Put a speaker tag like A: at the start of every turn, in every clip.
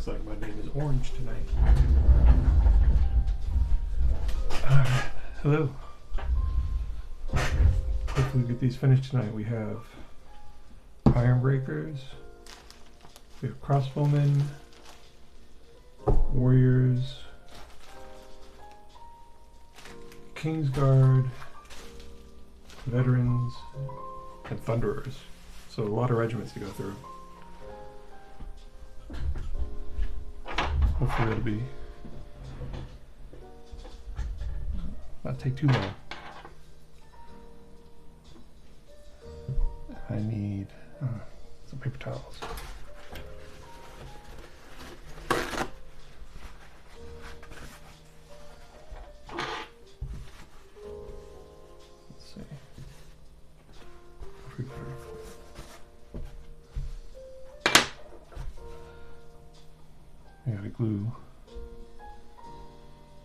A: looks like my name is Orange tonight. Alright, hello. Hopefully we get these finished tonight. We have iron breakers, we have crossbowmen, warriors, Kingsguard, veterans, and thunderers. So a lot of regiments to go through. Hopefully it'll be not take too long. I need some paper towels. Let's see. I gotta glue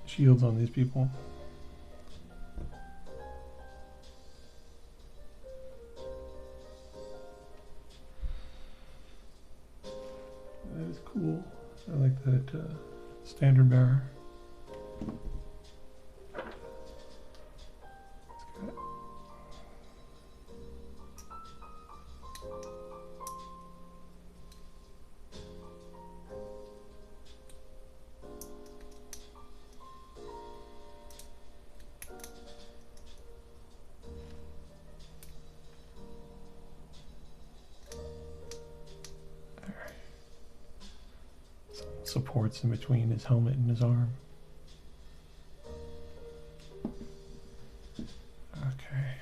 A: shields on these people. That is cool. I like that standard bearer. Supports in between his helmet and his arm. Okay.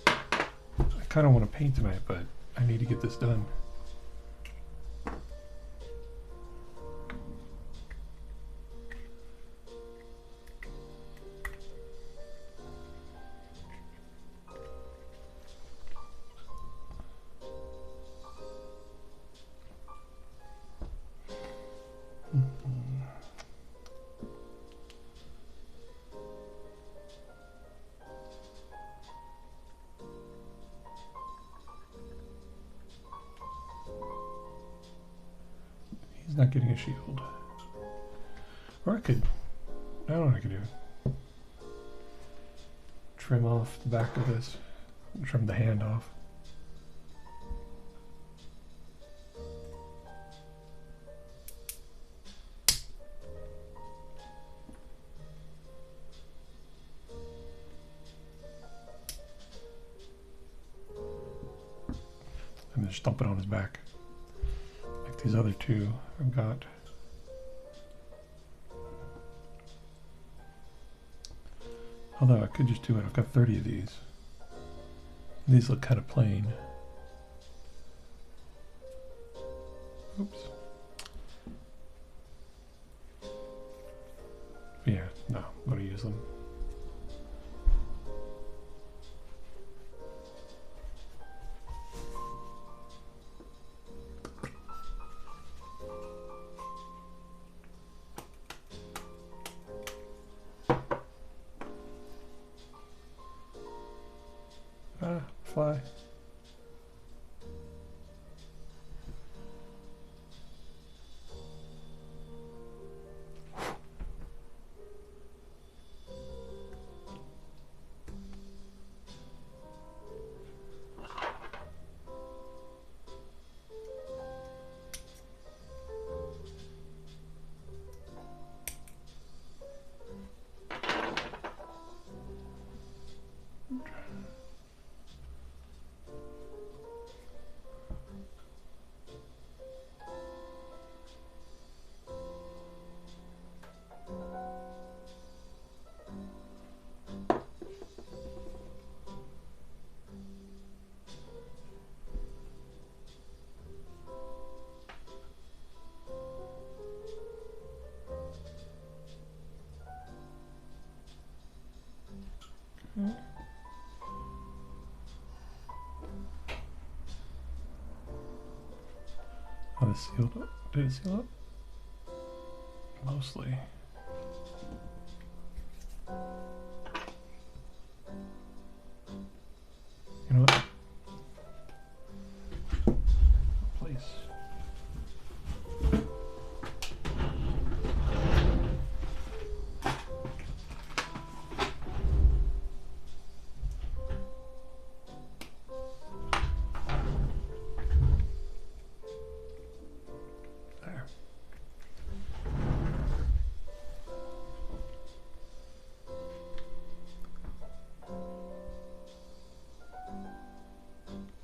A: I kind of want to paint tonight, but I need to get this done. He's not getting a shield. Or I don't know what I could do. Trim off the back of this. Trim the hand off. And then just dump it on his back. Like these other two I've got. Although I could just do it. I've got 30 of these. These look kind of plain. Oops. But yeah, no, I'm going to use them. Fly. Oh, this sealed up. Did it seal up? Mostly. You know what? Place.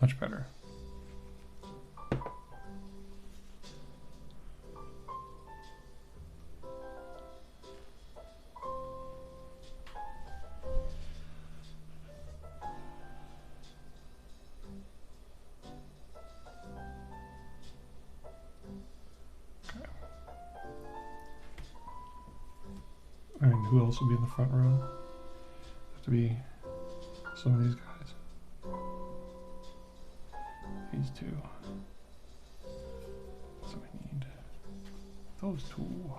A: Much better. And who else will be in the front row? Have to be some of these guys. These two. So we need those two.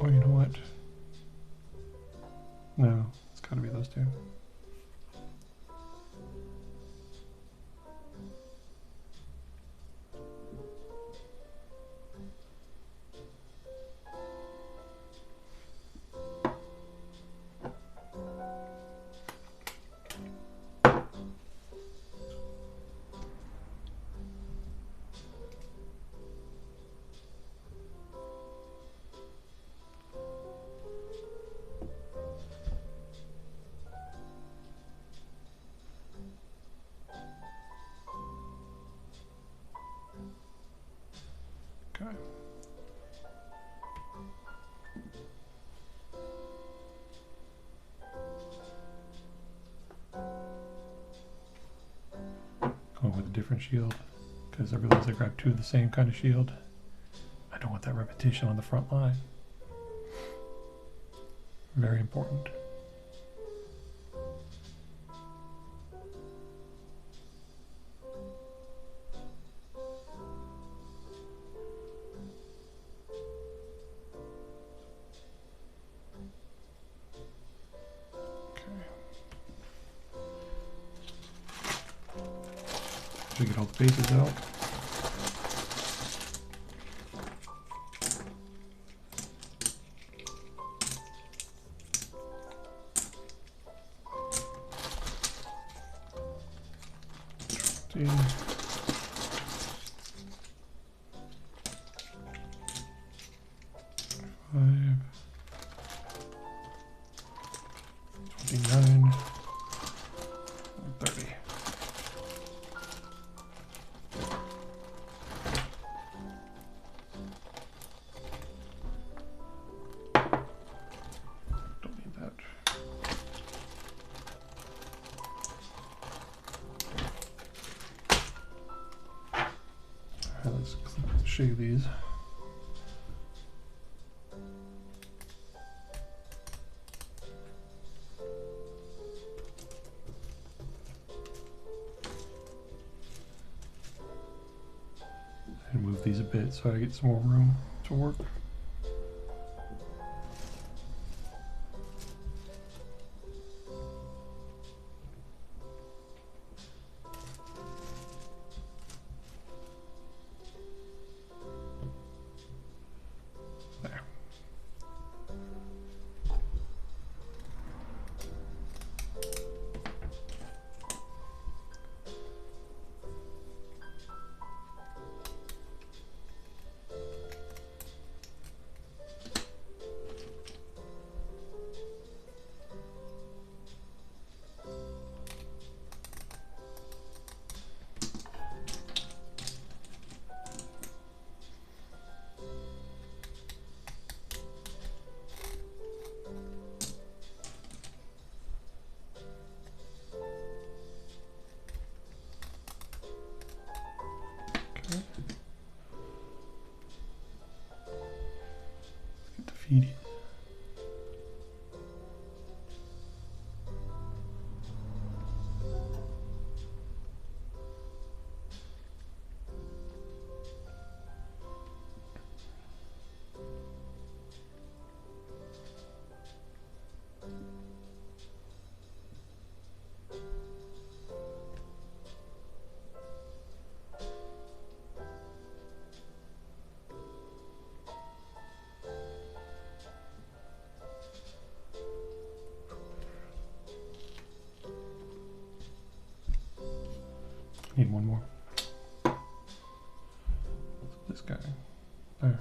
A: Oh, you know what? No, it's gotta be those two. Okay. Going with a different shield because I realized I grabbed two of the same kind of shield. I don't want that repetition on the front line. Very important. We get all the bases out. See. 29, 30. Don't need that. Alright, let's shave these. And move these a bit so I get some more room to work. There. Get the feed. Need one more. This guy. There.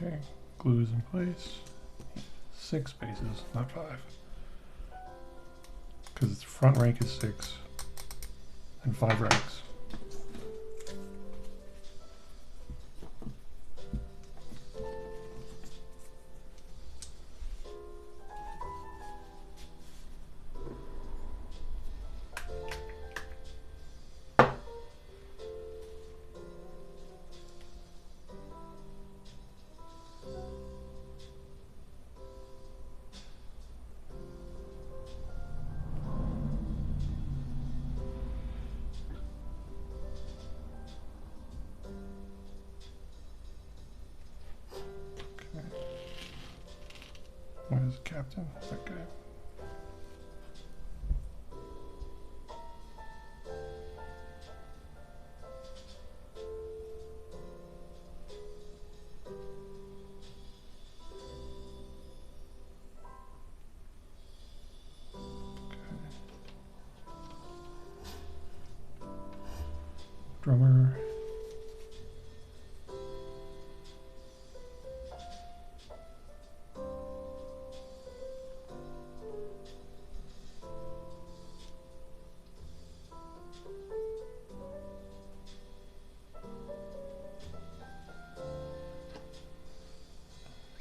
A: Okay, glue is in place. 6 spaces, not 5. Because its front rank is 6 and 5 ranks. Where's the captain? That guy. Drummer.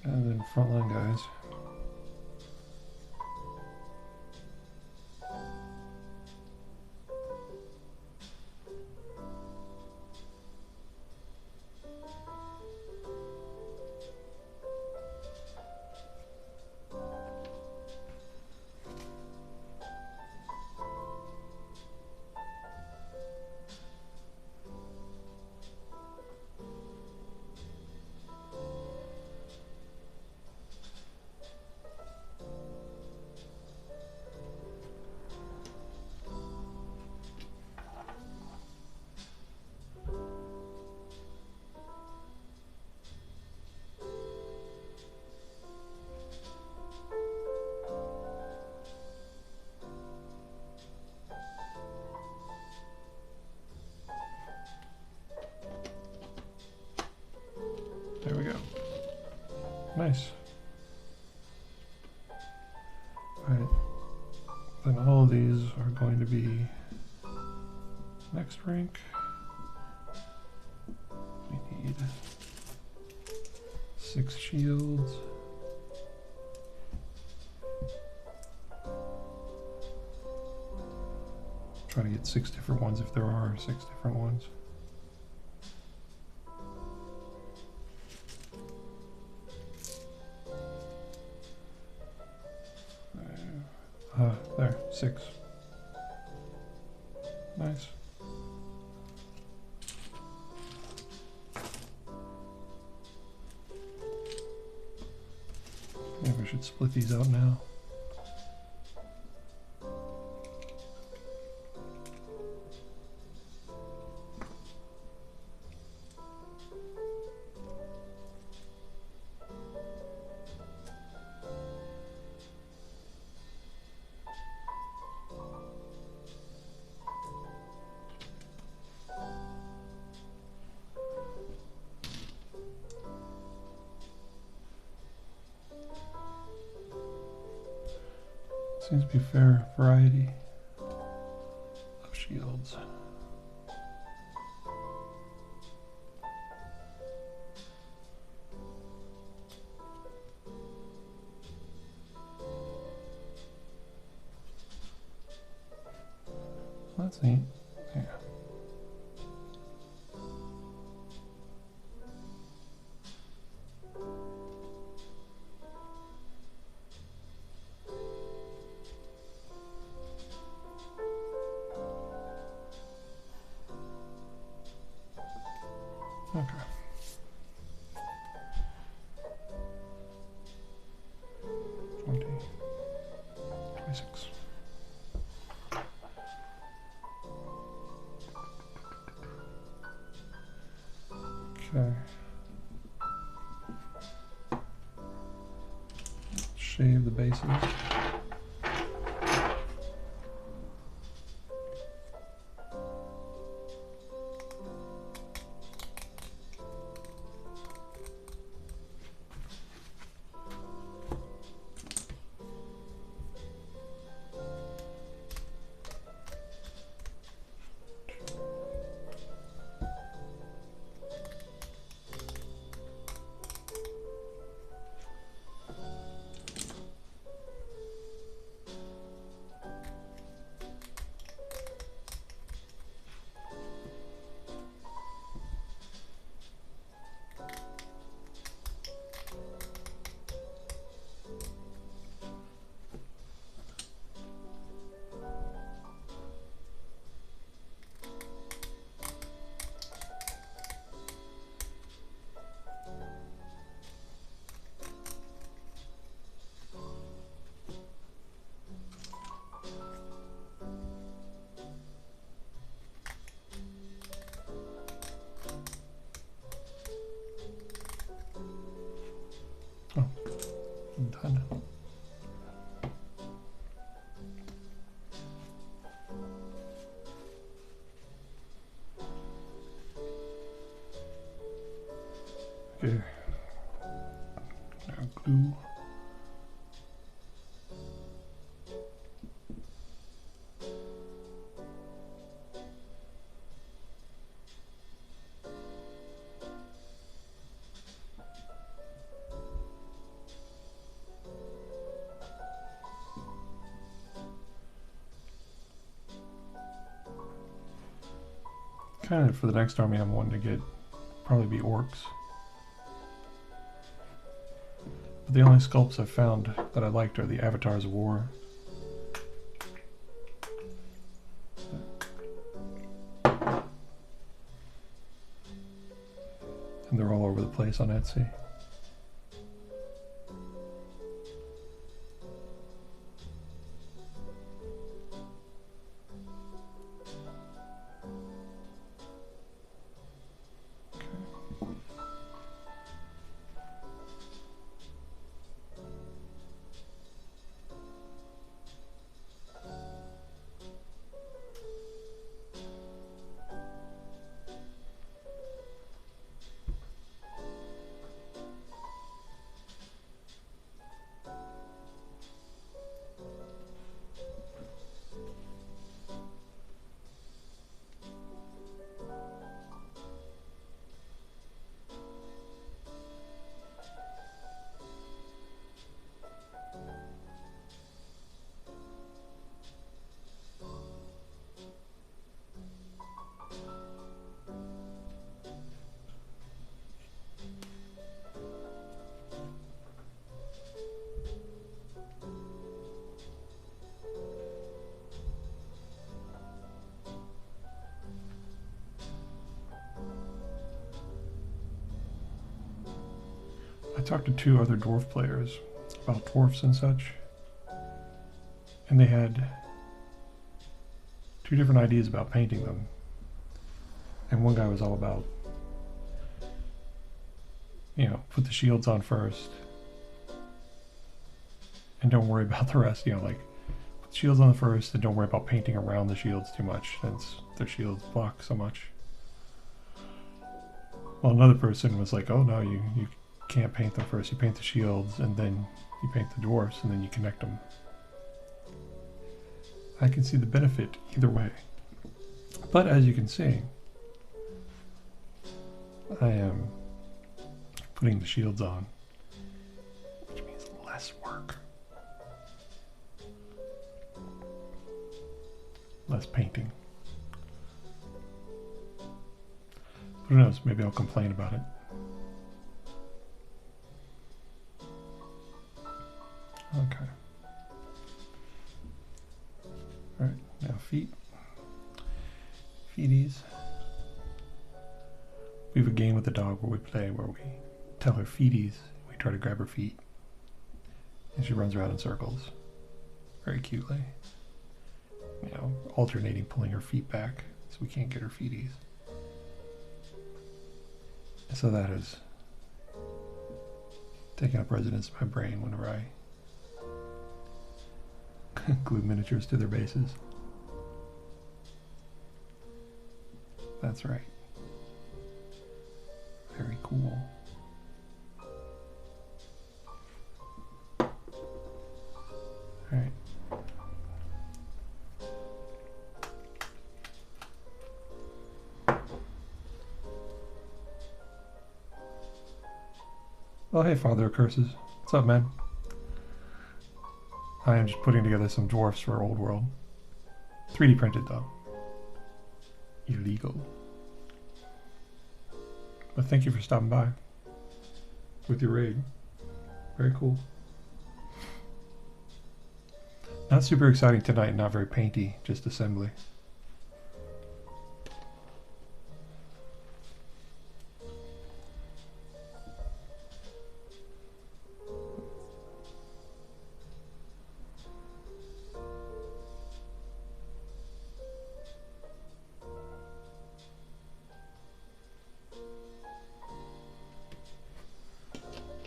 A: And then frontline guys. There we go. Nice. Alright. Then all of these are going to be next rank. We need 6 shields. Try to get 6 different ones if there are 6 different ones. There, 6. Nice. Maybe I should split these out now. Seems to be a fair variety of shields. That's neat. Yeah. Okay. 20, 26. Okay. Shave the bases. done. Okay. Now glue. Kind of for the next army I'm wanting to get probably be orcs. But the only sculpts I've found that I liked are the avatars of war. And they're all over the place on Etsy. I talked to 2 other dwarf players about dwarfs and such, and they had 2 different ideas about painting them. And one guy was all about, you know, put the shields on first and don't worry about the rest, you know, like put the shields on first and don't worry about painting around the shields too much since their shields block so much. Well, another person was like, oh no, you can't paint them first. You paint the shields and then you paint the dwarfs and then you connect them. I can see the benefit either way. But as you can see, I am putting the shields on, which means less work. Less painting. Who knows, maybe I'll complain about it. Okay. Alright, now feet. Feeties. We have a game with the dog where we play where we tell her feeties, we try to grab her feet. And she runs around in circles. Very cutely. You know, alternating pulling her feet back so we can't get her feeties. So that has taken up residence in my brain whenever I glue miniatures to their bases. That's right. Very cool. Alright. Oh, hey, Father of Curses. What's up, man? I am just putting together some dwarfs for Old World. 3D printed, though. Illegal. But thank you for stopping by with your raid. Very cool. Not super exciting tonight, not very painty, just assembly.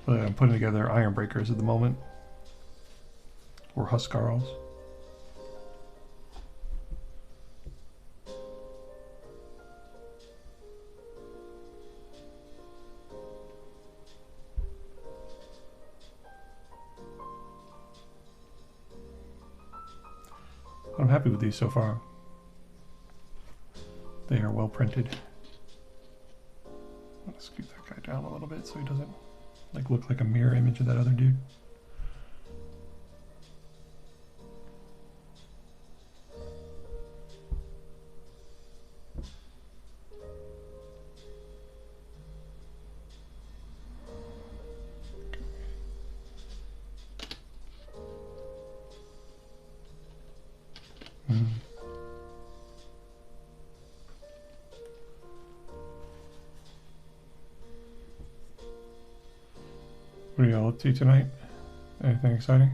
A: But I'm putting together iron breakers at the moment or Huskarls. I'm happy with these so far. They are well printed. I'm gonna scoot that guy down a little bit so he doesn't like look like a mirror image of that other dude. What are y'all up to tonight? Anything exciting?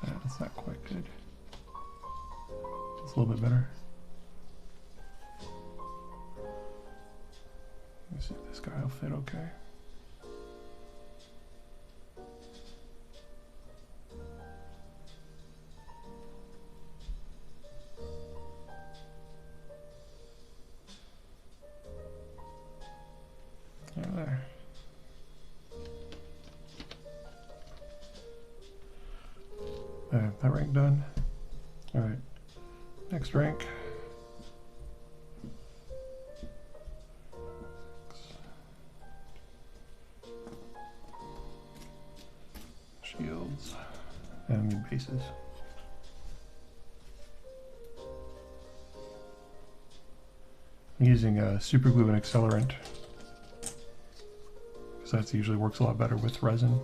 A: That's not quite good. It's a little bit better. Let me see if this guy will fit okay. There. That rank done. All right, next rank. Shields and new bases. I'm using super glue and accelerant because that usually works a lot better with resin.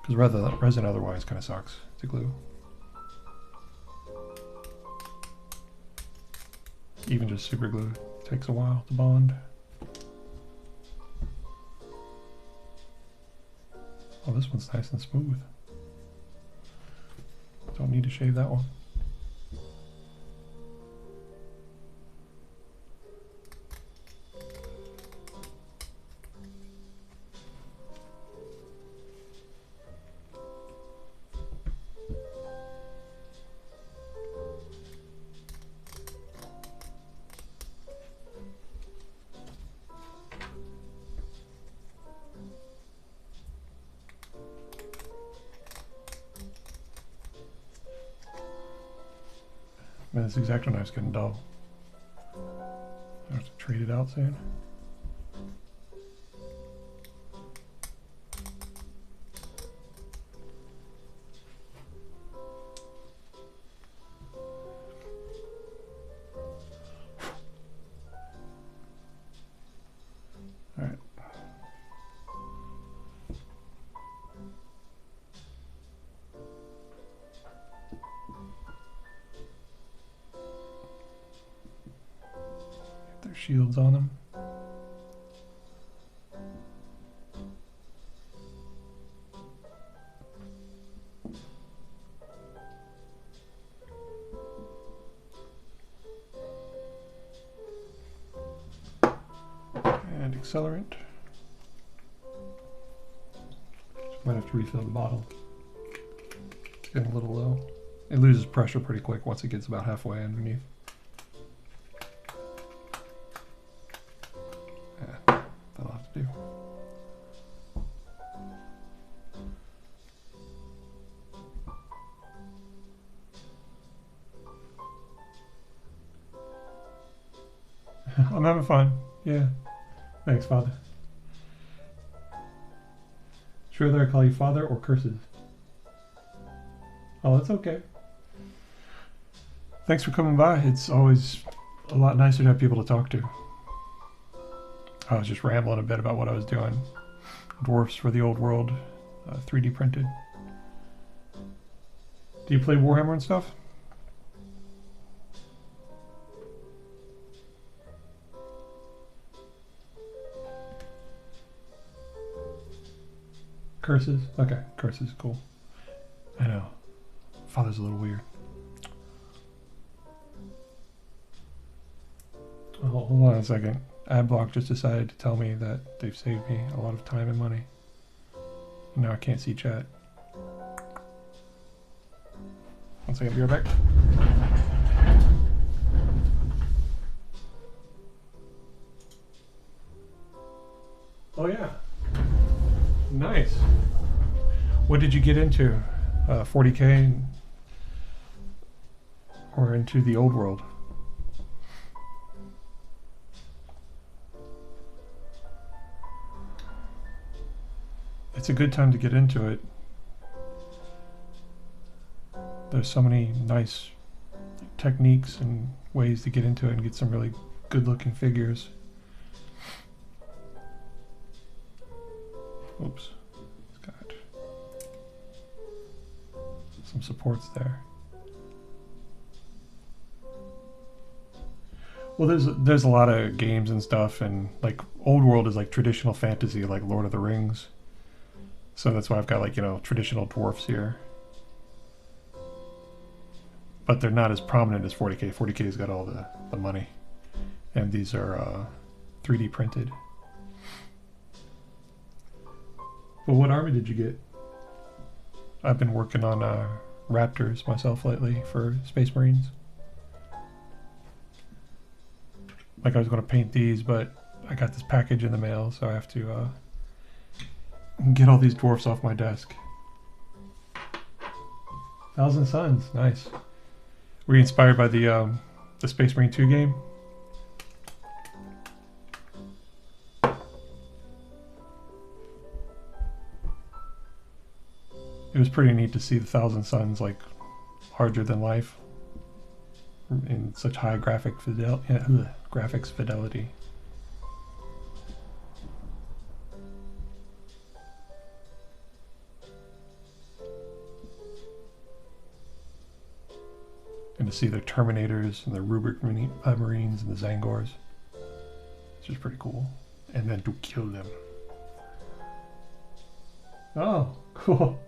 A: Because resin otherwise kind of sucks to glue. Even just super glue takes a while to bond. Oh, this one's nice and smooth. Don't need to shave that one. Man, this X-Acto knife's getting dull. I have to trade it out soon. All right. Their shields on them. And accelerant. Might have to refill the bottle. It's getting a little low. It loses pressure pretty quick once it gets about halfway underneath. That'll have to do. I'm having fun. Yeah. Thanks, Father. Should I call you Father or curses? Oh, that's okay. Thanks for coming by. It's always a lot nicer to have people to talk to. I was just rambling a bit about what I was doing. Dwarfs for the Old World, 3D printed. Do you play Warhammer and stuff? Curses? Okay, curses, cool. I know. Father's a little weird. Oh, hold on a second. Adblock just decided to tell me that they've saved me a lot of time and money. Now I can't see chat. 1 second, be right back. Oh yeah. Nice. What did you get into? 40K or into the old world? It's a good time to get into it. There's so many nice techniques and ways to get into it and get some really good looking figures. Oops, it's got some supports there. Well, there's a lot of games and stuff, and like old world is like traditional fantasy, like Lord of the Rings. So that's why I've got like, you know, traditional dwarfs here. But they're not as prominent as 40K. 40K's got all the money. And these are 3D printed. Well, what army did you get? I've been working on Raptors myself lately for Space Marines. Like I was going to paint these, but I got this package in the mail, so I have to get all these dwarfs off my desk. Thousand Suns, nice. Were you inspired by the Space Marine 2 game? It was pretty neat to see the Thousand Suns like larger than life in such high graphics fidelity. And to see the Terminators and the Rubric Marines and the Zangors. It's just pretty cool. And then to kill them. Oh, cool.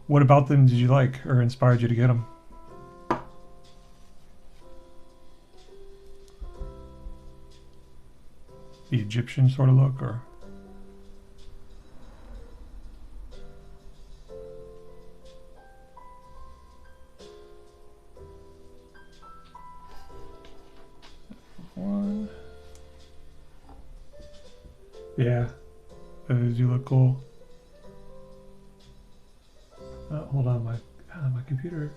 A: What about them did you like or inspired you to get them? The Egyptian sort of look, or? One. Yeah, those do look cool. Hold on, my computer.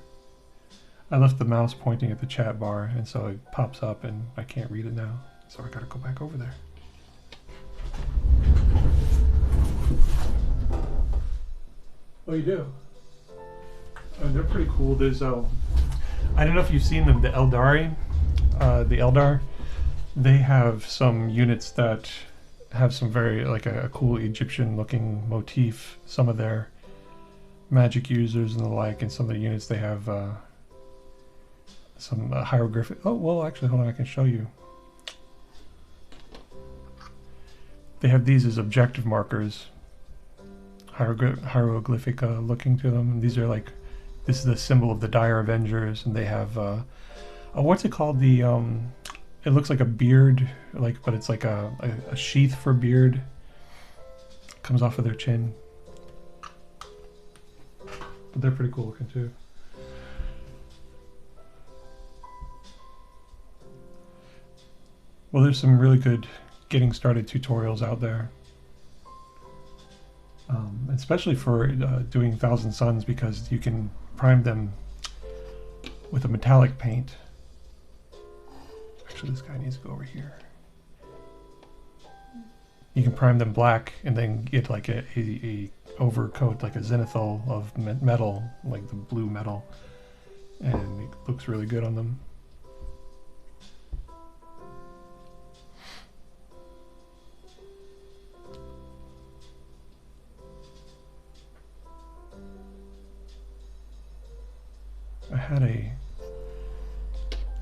A: I left the mouse pointing at the chat bar, and so it pops up, and I can't read it now. So I gotta go back over there. Oh, you do? Oh, they're pretty cool. There's I don't know if you've seen them, the Eldari, the Eldar. They have some units that have some very like a cool Egyptian-looking motif. Some of their magic users and the like, and some of the units they have some hieroglyphic. Oh well, actually, hold on, I can show you. They have these as objective markers, hieroglyphic looking to them. And these are like, this is the symbol of the Dire Avengers, and they have what's it called? The it looks like a beard, like, but it's like a sheath for beard. Comes off of their chin. But they're pretty cool looking too. Well, there's some really good getting started tutorials out there. Especially for doing Thousand Suns, because you can prime them with a metallic paint. Actually, this guy needs to go over here. You can prime them black and then get like a overcoat, like a zenithal of metal, like the blue metal, and it looks really good on them. I had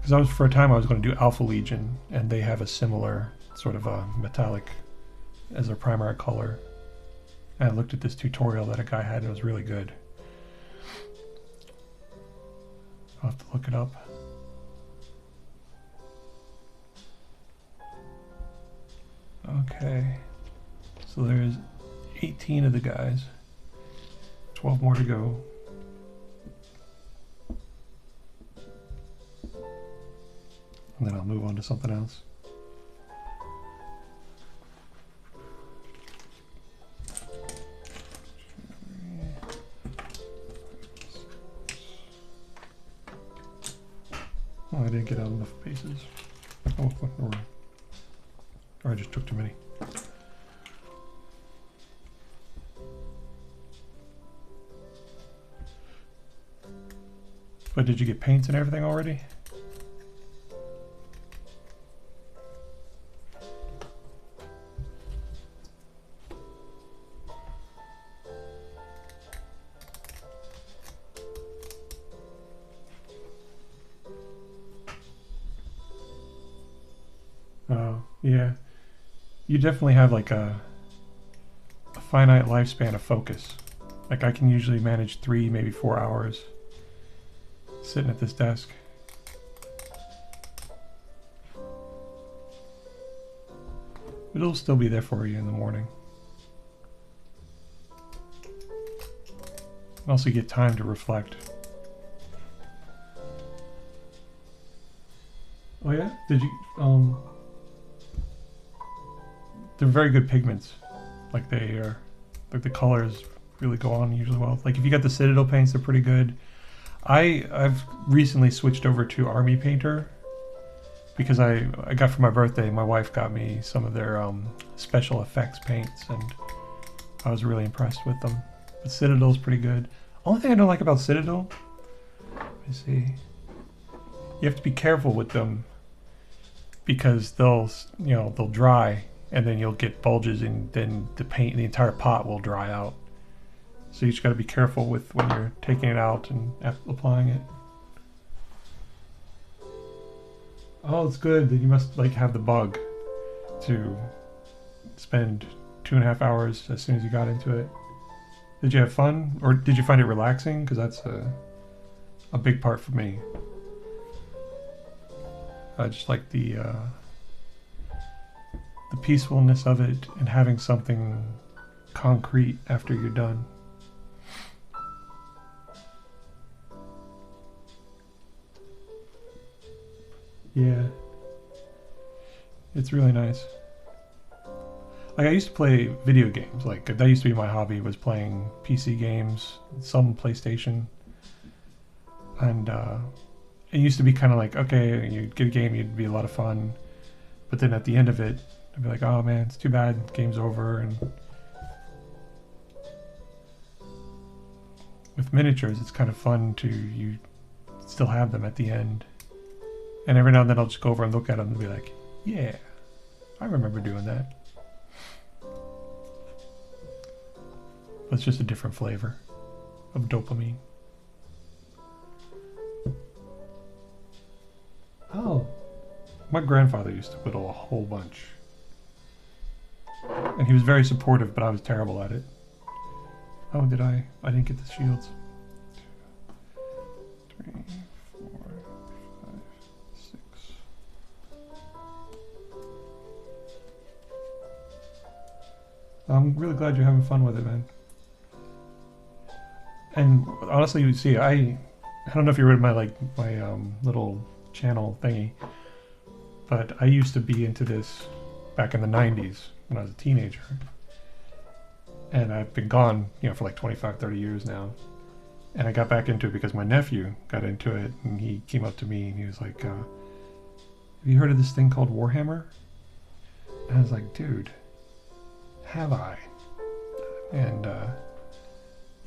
A: because for a time I was going to do Alpha Legion, and they have a similar sort of a metallic as their primary color. And I looked at this tutorial that a guy had and it was really good. I'll have to look it up. Okay, so there's 18 of the guys, 12 more to go. And then I'll move on to something else. Oh, I didn't get out enough bases. Oh, or I just took too many. But did you get paints and everything already? Oh, yeah. You definitely have like a finite lifespan of focus. Like I can usually manage 3, maybe 4 hours sitting at this desk. It'll still be there for you in the morning. Also get time to reflect. Oh yeah? Did you, they're very good pigments. Like they are, like the colors really go on usually well. Like if you got the Citadel paints, they're pretty good. I've recently switched over to Army Painter because I got for my birthday, my wife got me some of their special effects paints and I was really impressed with them. But Citadel's pretty good. Only thing I don't like about Citadel, let me see, you have to be careful with them because they'll dry and then you'll get bulges and then the paint, the entire pot will dry out. So you just got to be careful with when you're taking it out and applying it. Oh, it's good that you must like have the bug to spend 2.5 hours as soon as you got into it. Did you have fun or did you find it relaxing? Because that's a big part for me. I just like the peacefulness of it and having something concrete after you're done. Yeah, it's really nice. Like I used to play video games, like that used to be my hobby, was playing PC games, some PlayStation. And it used to be kind of like, okay, you'd get a game, it'd be a lot of fun. But then at the end of it, I'd be like, oh man, it's too bad, game's over. And with miniatures, it's kind of fun to, you still have them at the end. And every now and then I'll just go over and look at them and be like, yeah, I remember doing that. It's just a different flavor of dopamine. Oh, my grandfather used to whittle a whole bunch. And he was very supportive, but I was terrible at it. Oh, I didn't get the shields. 2, 3, 4, 5, 6. I'm really glad you're having fun with it, man. And honestly, you see, I don't know if you read my little channel thingy, but I used to be into this back in the 90s when I was a teenager. And I've been gone, for like 25, 30 years now. And I got back into it because my nephew got into it and he came up to me and he was like, have you heard of this thing called Warhammer? And I was like, dude, have I? And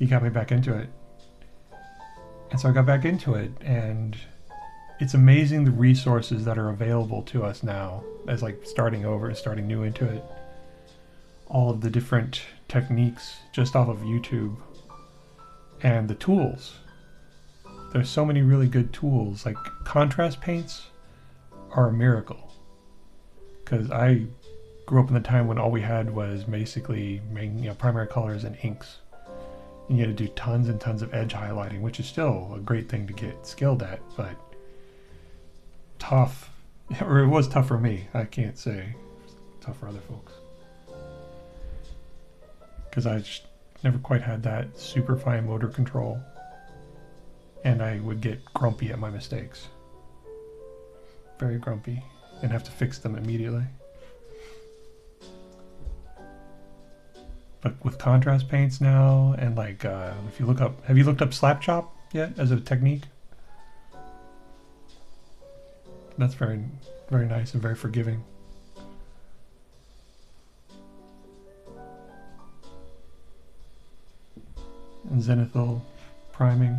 A: he got me back into it. And so I got back into it, and it's amazing the resources that are available to us now as like starting over, starting new into it. All of the different techniques just off of YouTube and the tools. There's so many really good tools. Like contrast paints are a miracle, because I grew up in the time when all we had was basically making, you know, primary colors and inks. And you had to do tons and tons of edge highlighting, which is still a great thing to get skilled at, but tough, or it was tough for me. I can't say tough for other folks. Because I just never quite had that super fine motor control. And I would get grumpy at my mistakes. Very grumpy. And have to fix them immediately. But with contrast paints now, and like, if you look up, have you looked up slap chop yet as a technique? That's very, very nice and very forgiving. And zenithal priming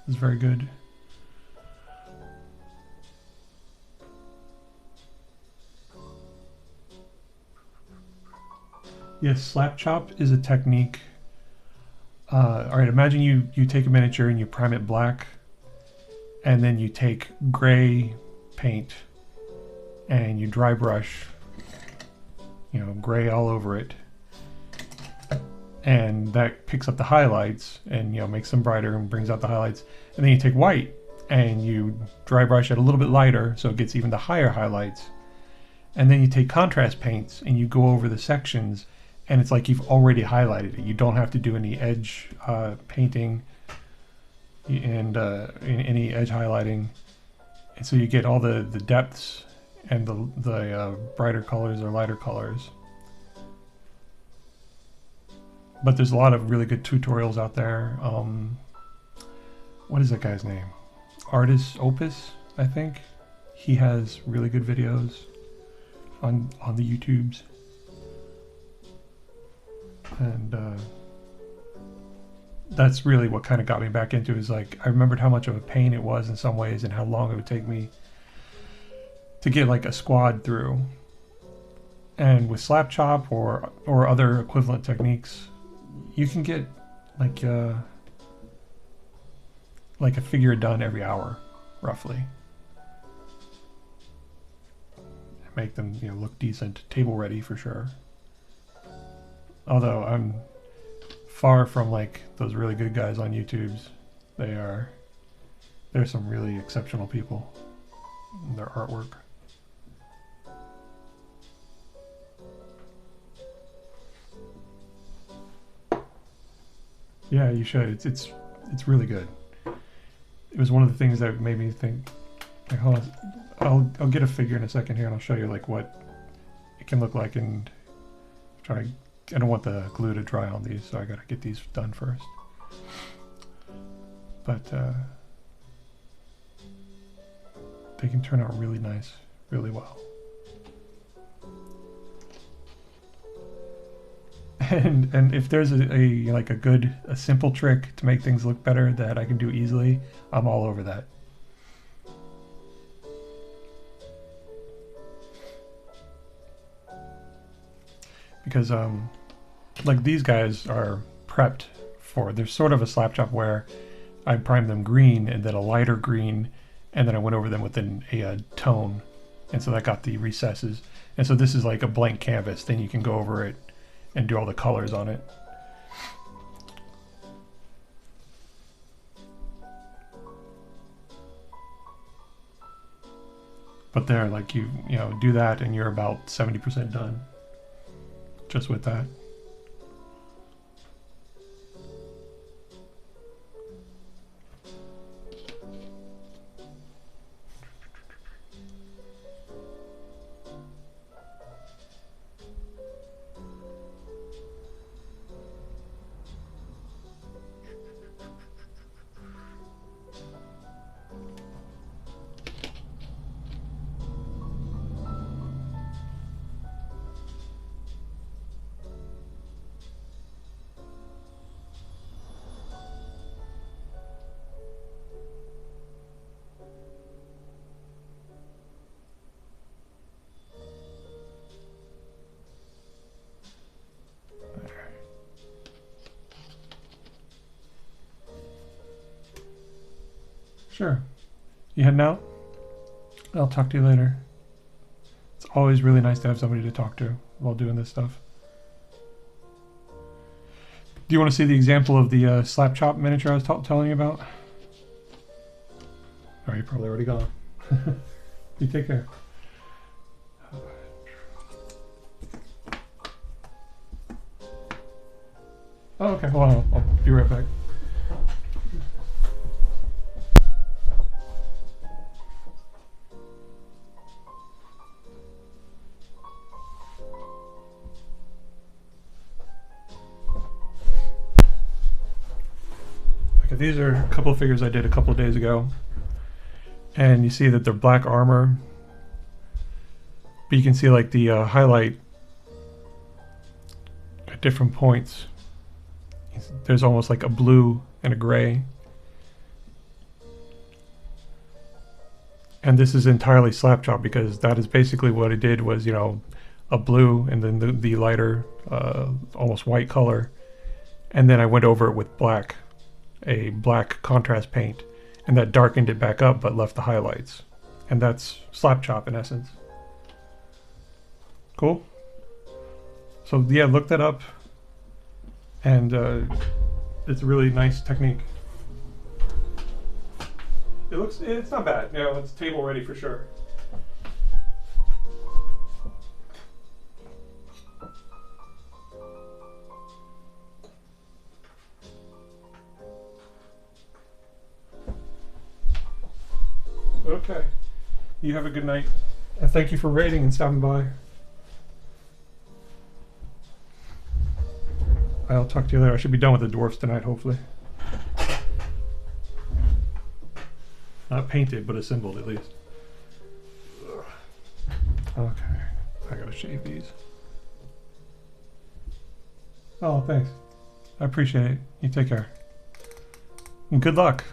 A: is very good. Yes, slap chop is a technique. All right, imagine you take a miniature and you prime it black, and then you take gray paint and you dry brush, you know, gray all over it, and that picks up the highlights and, you know, makes them brighter and brings out the highlights. And then you take white and you dry brush it a little bit lighter so it gets even the higher highlights. And then you take contrast paints and you go over the sections, and it's like you've already highlighted it. You don't have to do any edge painting and any edge highlighting. And so you get all the depths and the brighter colors or lighter colors. But there's a lot of really good tutorials out there. What is that guy's name? Artist Opus, I think. He has really good videos on the YouTubes. And that's really what kind of got me back into it. Is like, I remembered how much of a pain it was in some ways and how long it would take me to get like a squad through. And with slap chop or other equivalent techniques, you can get like a figure done every hour, roughly. Make them, you know, look decent, table ready for sure. Although I'm far from like those really good guys on YouTube's. They're some really exceptional people in their artwork. Yeah, you should. It's really good. It was one of the things that made me think, like, hold on, I'll get a figure in a second here and I'll show you like what it can look like, and try. I don't want the glue to dry on these, so I gotta get these done first. But they can turn out really nice, really well. And if there's a simple trick to make things look better that I can do easily, I'm all over that. Because like these guys are prepped for, there's sort of a slap chop where I primed them green and then a lighter green, and then I went over them with a tone, and so that got the recesses. And so this is like a blank canvas, then you can go over it and do all the colors on it. But there, like you know, do that and you're about 70% done just with that. Sure. You heading out? I'll talk to you later. It's always really nice to have somebody to talk to while doing this stuff. Do you want to see the example of the slap chop miniature I was telling you about? Oh, you're probably already gone. You take care. Oh, okay. Well, I'll be right back. Okay, these are a couple of figures I did a couple of days ago. And you see that they're black armor. But you can see like the highlight at different points. There's almost like a blue and a gray. And this is entirely slap chop because that is basically what it did was, you know, a blue and then the lighter, almost white color. And then I went over it with black, a black contrast paint. And that darkened it back up but left the highlights. And that's slap chop in essence. Cool? So yeah, look that up. And it's a really nice technique. It's not bad. You know, it's table ready for sure. Okay. You have a good night. And thank you for raiding and stopping by. I'll talk to you later. I should be done with the dwarfs tonight, hopefully. Not painted, but assembled at least. Okay. I gotta shave these. Oh, thanks. I appreciate it. You take care. And good luck.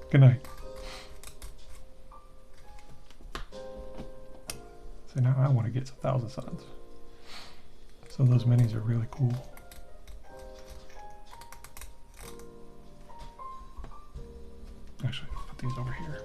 A: Good night. So now I want to get to 1,000 Suns. So those minis are really cool. Actually, I'll put these over here.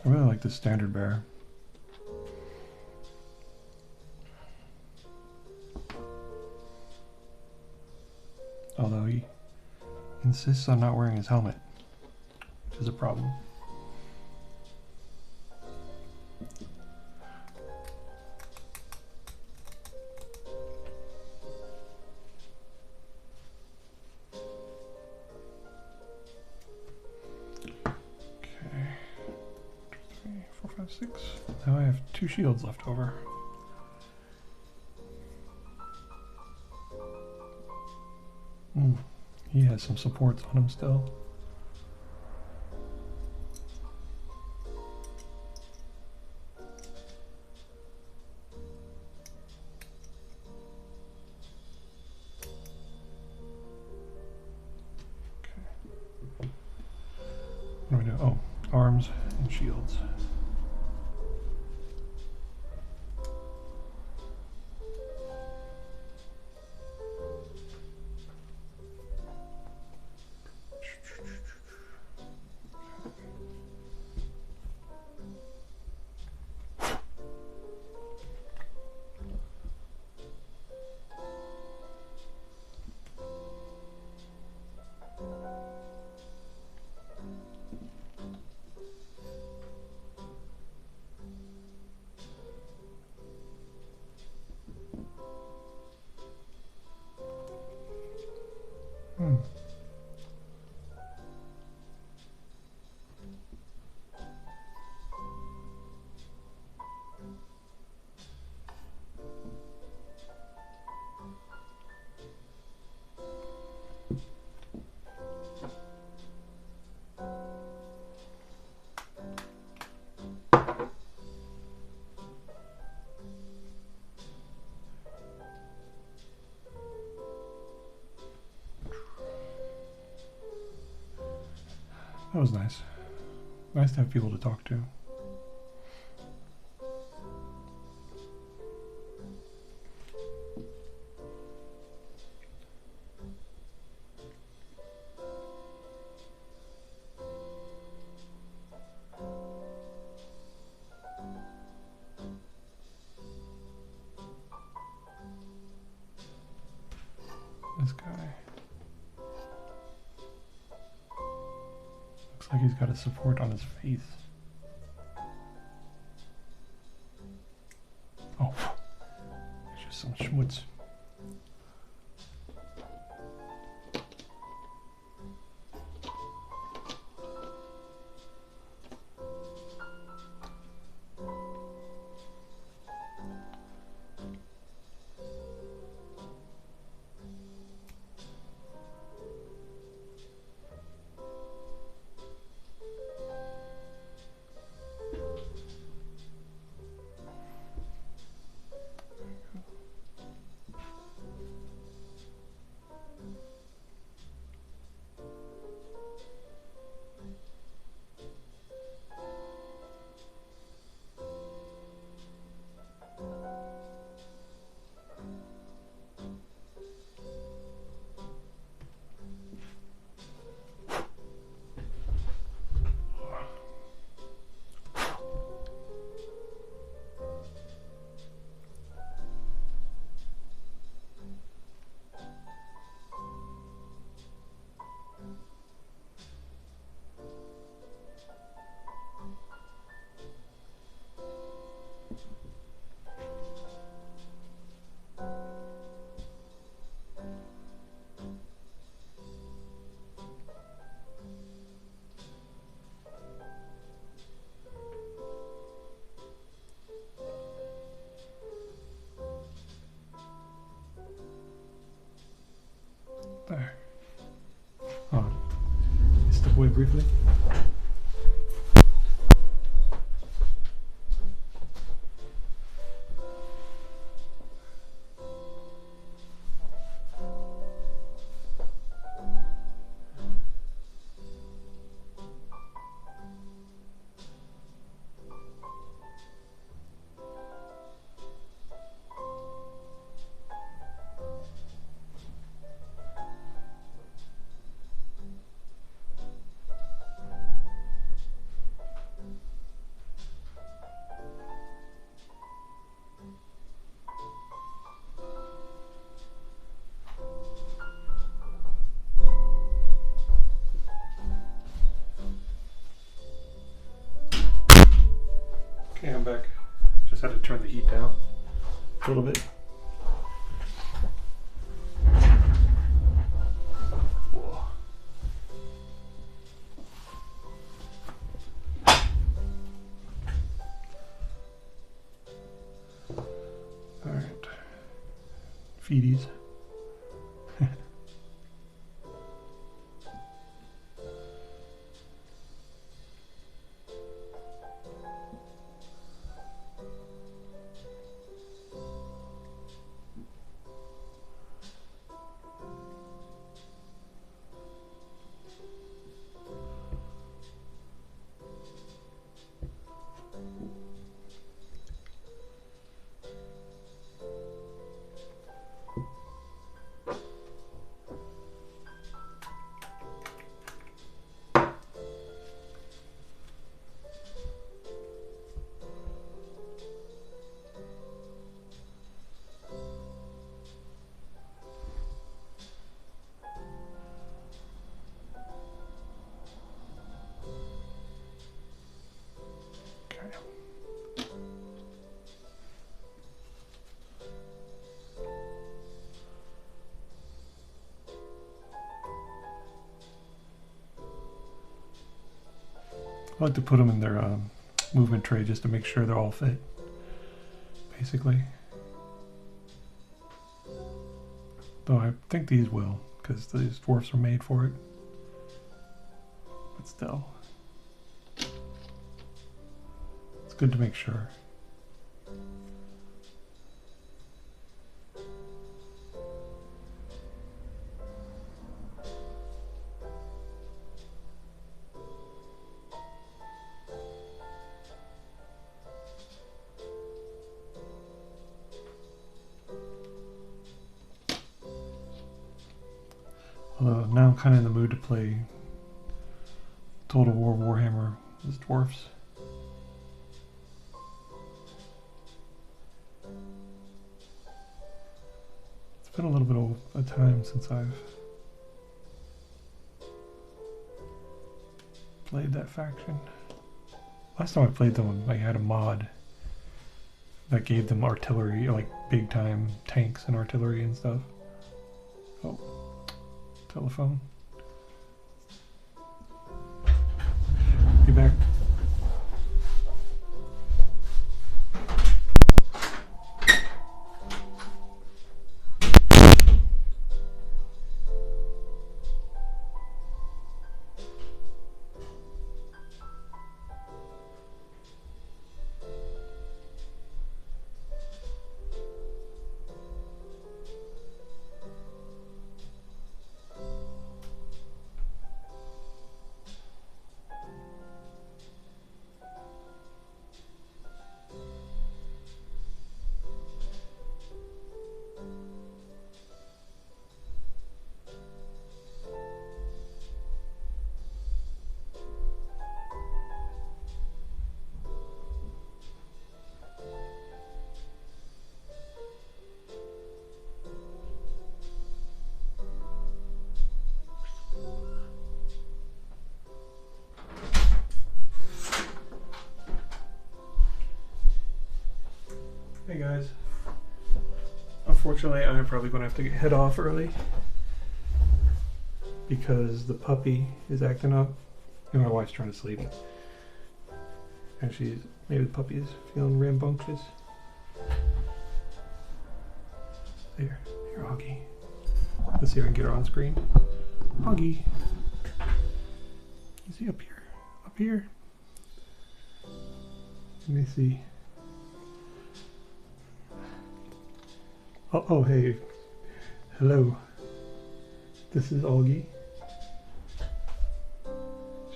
A: I really like the standard bearer. Although he insists on not wearing his helmet, which is a problem. Six. Now I have 2 shields left over. He has some supports on him still. Okay. What do I do? Oh, arms and shields. That was nice. Nice to have people to talk to. This guy. Looks like he's got a support on his face. Oh, there's just some schmutz. There. Oh, step away briefly. Okay, I'm back. Just had to turn the heat down a little bit. Whoa. All right, feedies. I like to put them in their movement tray just to make sure they're all fit, basically. Though I think these will, because these dwarfs are made for it. But still, it's good to make sure. Although now I'm kind of in the mood to play Total War Warhammer as Dwarfs. It's been a little bit of a time since I've played that faction. Last time I played them, I had a mod that gave them artillery, like big time tanks and artillery and stuff. Oh, telephone. Be back. Hey guys, unfortunately I'm probably going to have to head off early because the puppy is acting up and my wife's trying to sleep and maybe the puppy is feeling rambunctious. Here, Augie. Let's see if I can get her on screen. Augie, is he up here? Up here? Let me see. Oh, hey. Hello. This is Augie.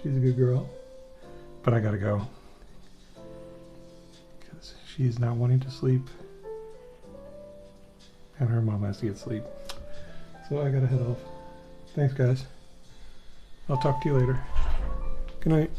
A: She's a good girl. But I gotta go. Because she's not wanting to sleep. And her mom has to get sleep. So I gotta head off. Thanks, guys. I'll talk to you later. Good night.